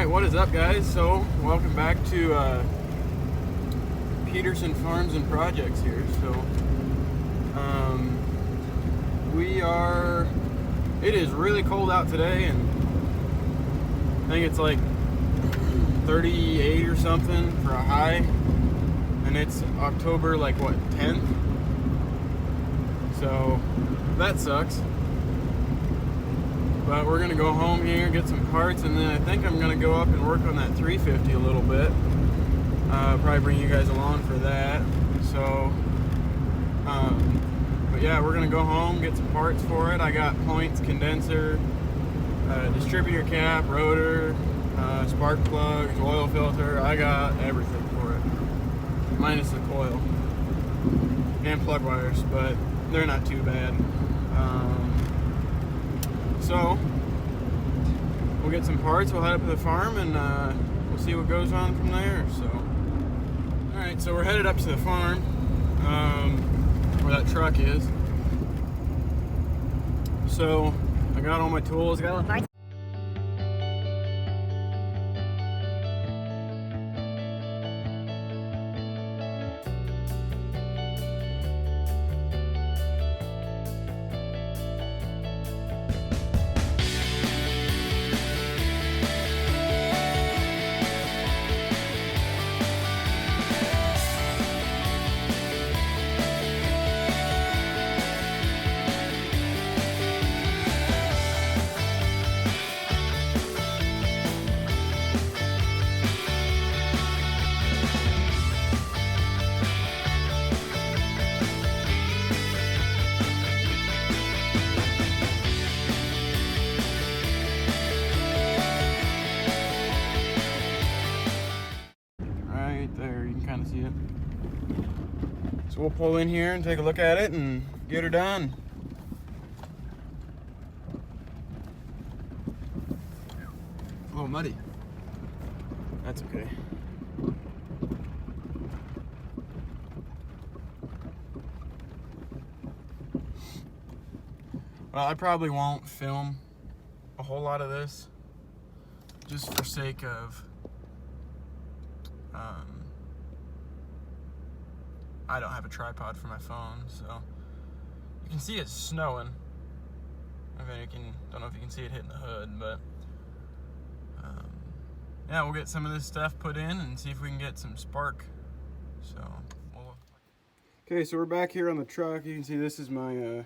Alright, what is up, guys? So, welcome back to Peterson Farms and Projects here. So, it is really cold out today, and I think it's like 38 or something for a high, and it's October, like, what, 10th? So, that sucks. But we're gonna go home here, get some parts, and then I think I'm gonna go up and work on that 350 a little bit. Probably bring you guys along for that. So, but yeah, we're gonna go home, get some parts for it. I got points, condenser, distributor cap, rotor, spark plugs, oil filter. I got everything for it, minus the coil and plug wires, but they're not too bad. So we'll get some parts, we'll head up to the farm, and we'll see what goes on from there. So, alright, so we're headed up to the farm, where that truck is. So I got all my tools, got all the parts. There, you can kind of see it. So we'll pull in here and take a look at it and get her done. It's a little muddy. That's okay. Well, I probably won't film a whole lot of this, just for sake of I don't have a tripod for my phone, so you can see it's snowing. I mean, don't know if you can see it hitting the hood, but yeah, we'll get some of this stuff put in and see if we can get some spark. So, okay, so we're back here on the truck. You can see this is my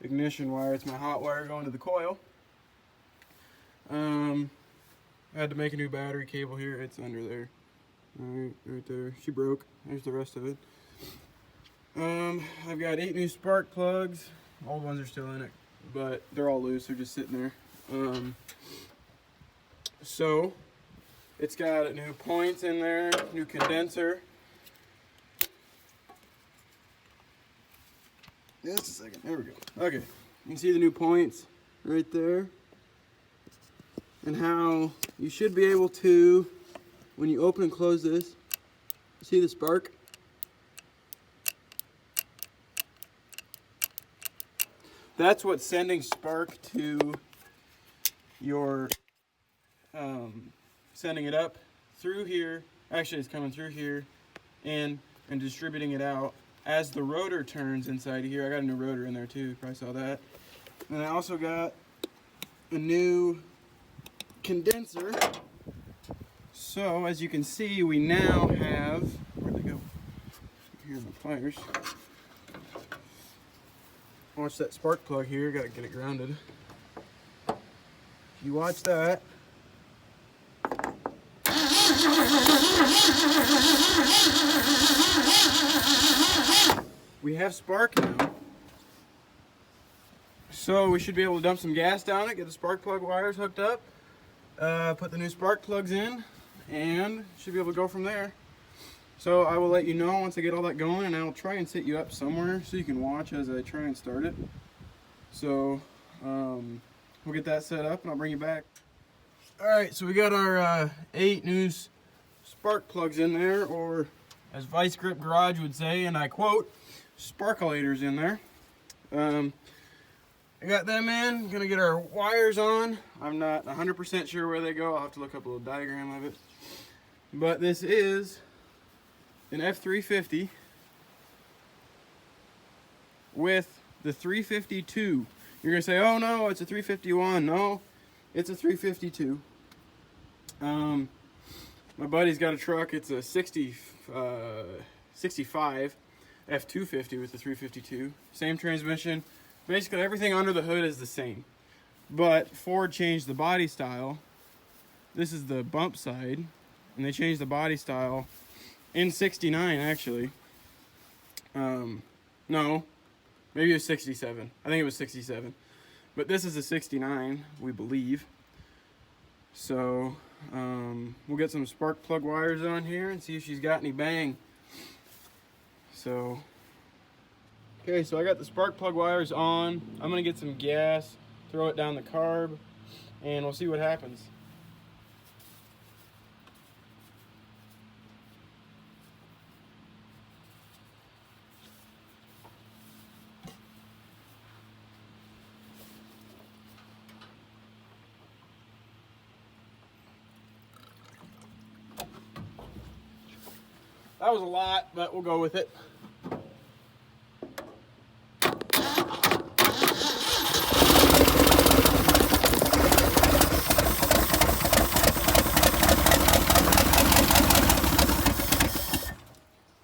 ignition wire. It's my hot wire going to the coil. I had to make a new battery cable here. It's under there. Alright, right there. She broke. There's the rest of it. I've got 8 new spark plugs. Old ones are still in it, but they're all loose. They're just sitting there. So it's got new points in there, new condenser. Just a second. There we go. Okay, you can see the new points right there, and how you should be able to, when you open and close this, see the spark? That's what's sending spark to your, sending it up through here. Actually, it's coming through here and distributing it out as the rotor turns inside here. I got a new rotor in there too, you probably saw that. And I also got a new condenser. So as you can see, we now have, where'd they go? Here's my pliers. Watch that spark plug here, gotta get it grounded. If you watch that, we have spark now. So we should be able to dump some gas down it, get the spark plug wires hooked up, put the new spark plugs in, and should be able to go from there. So I will let you know once I get all that going, and I'll try and set you up somewhere so you can watch as I try and start it. So we'll get that set up and I'll bring you back. Alright, so we got our 8 new spark plugs in there, or as Vice Grip Garage would say, and I quote, sparkulators in there. I got them in. Gonna get our wires on. I'm not 100% sure where they go. I'll have to look up a little diagram of it. But this is an F350 with the 352. You're gonna say, oh no, it's a 351. No, it's a 352. My buddy's got a truck. It's a 65 F250 with the 352. Same transmission. Basically everything under the hood is the same. But Ford changed the body style. This is the bump side. And they changed the body style in 69 actually. No, maybe it was 67. I think it was 67. But this is a 69, we believe. So we'll get some spark plug wires on here and see if she's got any bang. So, okay, so I got the spark plug wires on. I'm gonna get some gas, throw it down the carb, and we'll see what happens. That was a lot, but we'll go with it.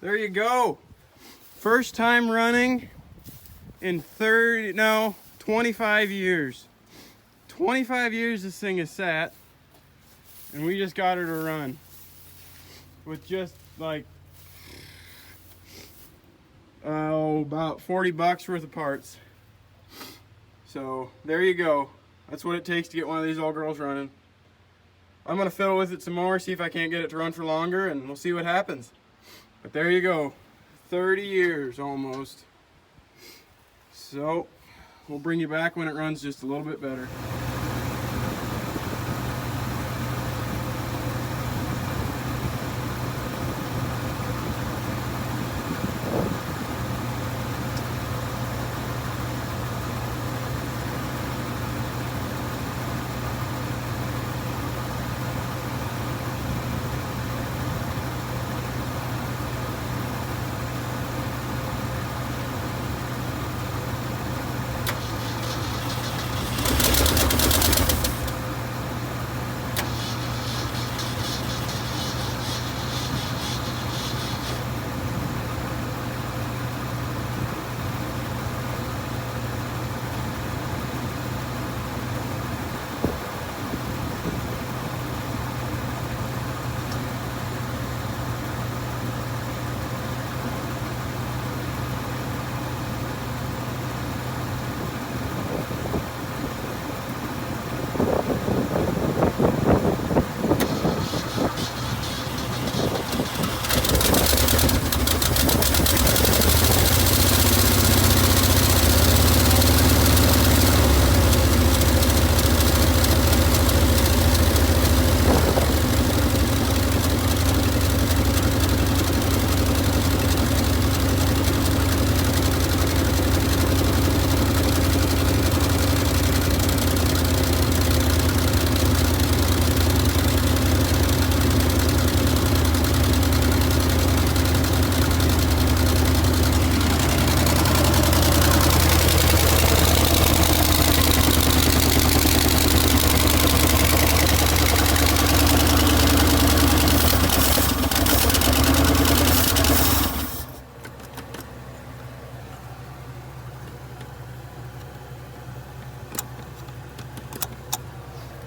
There you go. First time running in 25 years. 25 years this thing has sat, and we just got her to run with just like about 40 bucks worth of parts. So there you go. That's what it takes to get one of these old girls running. I'm gonna fiddle with it some more, see if I can't get it to run for longer, and we'll see what happens. But there you go. 30 years almost. So we'll bring you back when it runs just a little bit better.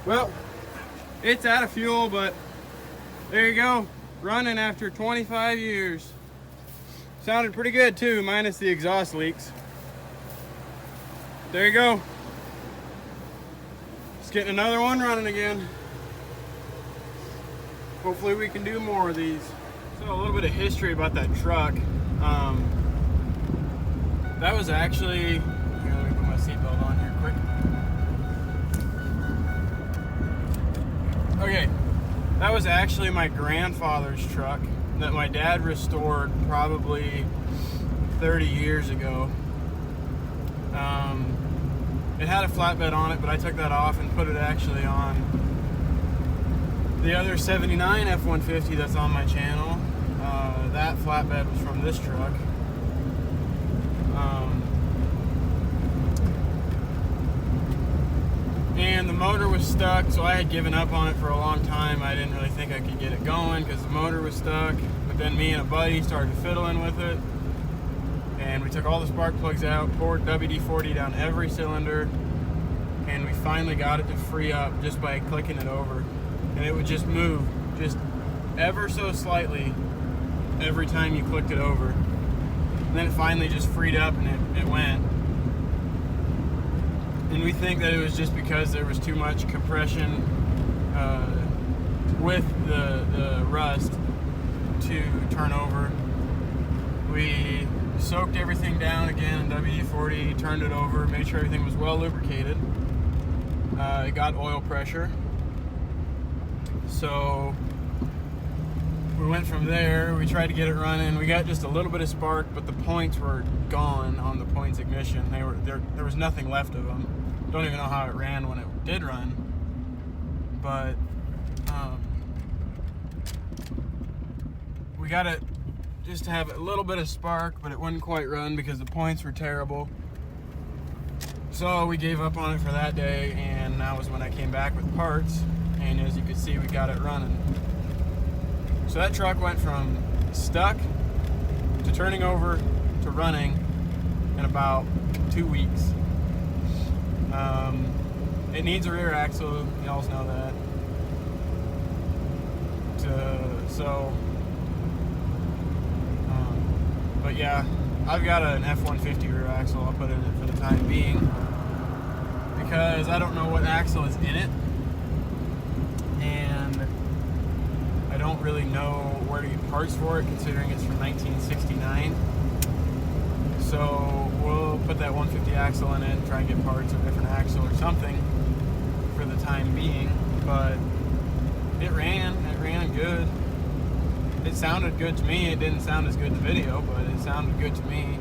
Well, it's out of fuel, but there you go, running after 25 years. Sounded pretty good too, minus the exhaust leaks. There you go. Just getting another one running again. Hopefully we can do more of these. So a little bit of history about that truck. That was actually, here, let me put my seatbelt on here quick. Okay, that was actually my grandfather's truck that my dad restored probably 30 years ago. it had a flatbed on it, but I took that off and put it actually on the other 79 F-150 that's on my channel. That flatbed was from this truck. And the motor was stuck, so I had given up on it for a long time. I didn't really think I could get it going because the motor was stuck. But then me and a buddy started fiddling with it, and we took all the spark plugs out, poured WD-40 down every cylinder, and we finally got it to free up just by clicking it over. And it would just move, just ever so slightly every time you clicked it over. And then it finally just freed up and it went. And we think that it was just because there was too much compression with the rust to turn over. We soaked everything down again in WD-40, turned it over, made sure everything was well lubricated. It got oil pressure. So we went from there. We tried to get it running. We got just a little bit of spark, but the points were gone on the points ignition. They were there was nothing left of them. Don't even know how it ran when it did run, but we got it just to have a little bit of spark, but it wouldn't quite run because the points were terrible. So we gave up on it for that day, and that was when I came back with parts, and as you can see, we got it running. So that truck went from stuck to turning over to running in about 2 weeks. It needs a rear axle, you all know that. But yeah, I've got an F-150 rear axle. I'll put in it for the time being because I don't know what axle is in it, and I don't really know where to get parts for it considering it's from 1969. So we'll put that 150 axle in it and try and get parts of a different axle or something for the time being. But it ran good. It sounded good to me. It didn't sound as good in the video, but it sounded good to me.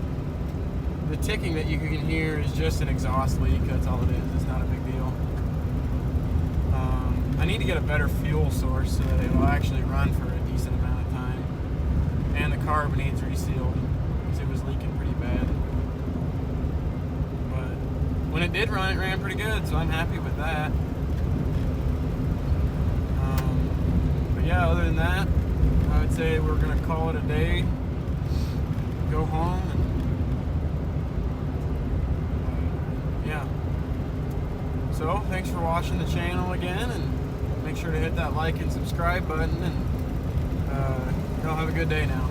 The ticking that you can hear is just an exhaust leak. That's all it is. It's not a big deal. I need to get a better fuel source so that it will actually run for a decent amount of time. And the carb needs resealed because it was leaking pretty bad. But when it did run, it ran pretty good, so I'm happy with that. But yeah, other than that, I would say we're going to call it a day, go home, and yeah. So, thanks for watching the channel again, and make sure to hit that like and subscribe button, and y'all have a good day now.